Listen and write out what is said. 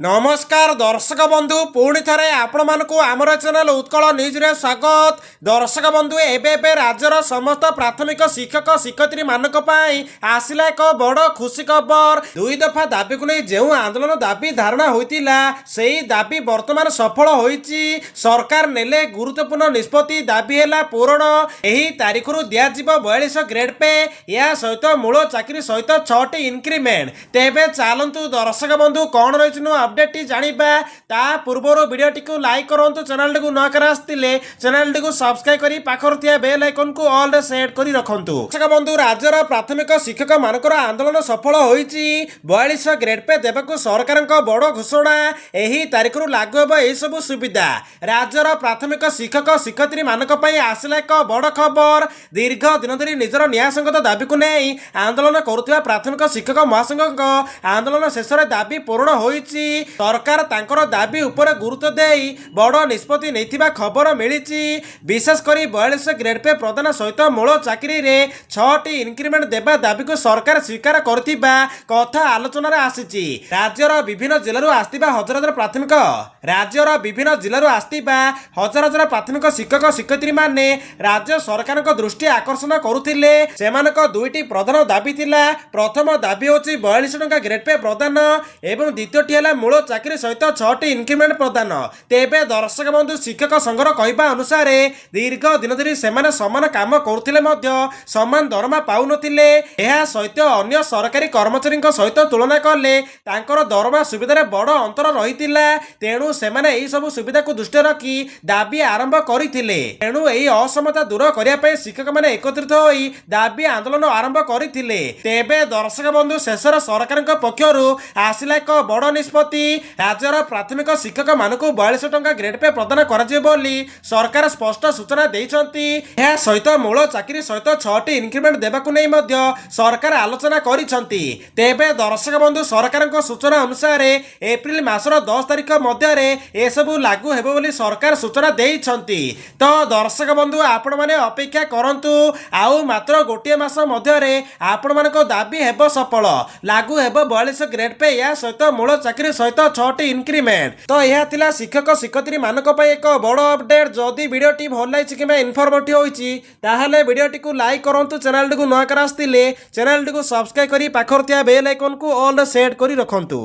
नमस्कार दर्शक बंधु पुणी थे आपण मानक आमर चैनल उत्कल न्यूज रे स्वागत। दर्शक बंधु एबे राज्यर समस्त प्राथमिक शिक्षक शिक्षयित्री मानक पई आसिला एक बड़ खुशी खबर। दुई दफा दाबी को नहीं जो आंदोलन दाबी धारणा होइतिला सेही दाबी वर्तमान सफल होइछि। सरकार नेले गुरुत्वपूर्ण निष्पत्ति दाबी हैला पूरण। एही तारीख रु दिया जिवो 42 ग्रेड पे या सहित मूल चाकरी सहित 6टी इनक्रीमेंट। तेबे चालंतु दर्शक बंधु कौन रहिछि अपडेट जानिबा ता पूर्वर वीडियोटी को लाइक करंतु, चैनल को न कर आस्तिले चैनल को सब्सक्राइब करी पाखर थिया बेल आइकन को ऑल रे सेट करी रखंतु। दर्शक बंधु राज्यर प्राथमिक शिक्षक मानकर आंदोलन सफल होइछि। 42 ग्रेड पे देबकु सरकारक बड़ घोषणा। एही तारीख रु लागू हेबो एई सब सुविधा। राज्यर प्राथमिक शिक्षक शिक्षयित्री मानक पई आसिला एक बड़ खबर। दीर्घ दिन धरि निजर न्यायसंगत दाबी को नै आंदोलन करुथिबा प्राथमिक शिक्षक महासंघक आंदोलन शेष रे दाबी पूर्ण होइछि। सरकार तांकर दाबी उपरे गुरुत्व देई बड़ निष्पत्ति नैथिबा खबर मिलिछि। विशेष करी 42 ग्रेड पे प्रदान सहित मूल चाकरी रे 6टी इनक्रीमेंट देबा दाबी को सरकार स्वीकार करथिबा कथा आलोचना रे आसीछि। राज्यर विभिन्न जिल्लारु आस्तिबा हजार हजार प्राथमिक प्राथमिक शिक्षक शिक्षयित्री माने राज्य सरकारक दृष्टि आकर्षण करुथिले। सेमानक दुईटी प्रधान दाबी थिला। प्रथम दाबी होछि 42 टंका ग्रेड पे प्रदान एवं द्वितीयटी हैला मूल चाकरी सहित 6टी इनक्रीमेंट प्रदान। तेबे दर्शक बंधु शिक्षक संघर कहवा अनुसार दीर्घ दिन धरि सेमाने समान काम करुथिले मध्य समान दरमा पाउ नथिले। एहा सहित अन्य सरकारी कर्मचारी सहित तुलना कले तांकर दरमा सुविधा रे बड़ अंतर रहितिला। तेणु सेमाने एही सब सुविधा को दृष्टि रखी दाबी आरंभ करिथिले। तेणु एही असमता दूर करिया पई शिक्षक माने एकत्रित होई दाबी आंदोलन आरंभ करिथिले। तेबे दर्शक बंधु शेषर सरकारक पक्षरु आसिला एक बड़ निष्पत्ति। राज्यर प्राथमिक शिक्षक मानक 42 टंका ग्रेड पे प्रदान कराଯିବ ବୋଲି सरकार स्पष्ट सूचना ଦେଇଛନ୍ତି। ଏହା ସହିତ ମୂଳ ଚାକିରି ସହିତ 6ଟି ଇନକ୍ରିମେଣ୍ଟ ଦେବାକୁ ନେଇ ମଧ୍ୟ ସରକାର ଆଲୋଚନା କରିଛନ୍ତି। ତେବେ ଦର୍ଶକ ବନ୍ଧୁ ସରକାରଙ୍କ ସୂଚନା ଅନୁସାରେ ଏପ୍ରିଲ ମାସର 10 ତାରିଖ ମଧ୍ୟରେ ଏସବୁ ଲାଗୁ ହେବ ବୋଲି ସରକାର ସୂଚନା ଦେଇଛନ୍ତି। ତ ଦର୍ଶକ ବନ୍ଧୁ ଆପଣମାନେ ଅପେକ୍ଷା କରନ୍ତୁ, ଆଉ ମାତ୍ର ଗୋଟିଏ ମାସ ମଧ୍ୟରେ ଆପଣମାନଙ୍କ ଦାବି ହେବ ସଫଳ। ଲାଗୁ ହେବ 42 ଗ୍ରେଡ୍ पे या सहित मूल चाकरी सहित 6टी इनक्रीमेंट। तो यह थिला शिक्षक शिक्षयित्री मानक पई एक बड़ अपडेट। जदि वीडियोटी भल लागिछि किबा इनफॉर्मेटिव होइछि ताहाले वीडियोटी को लाइक करंतु, चैनल को न कर आस्तिले चैनल को सब्सक्राइब करी पाखर थिया बेल आइकन को ऑल सेट करी रखंतु।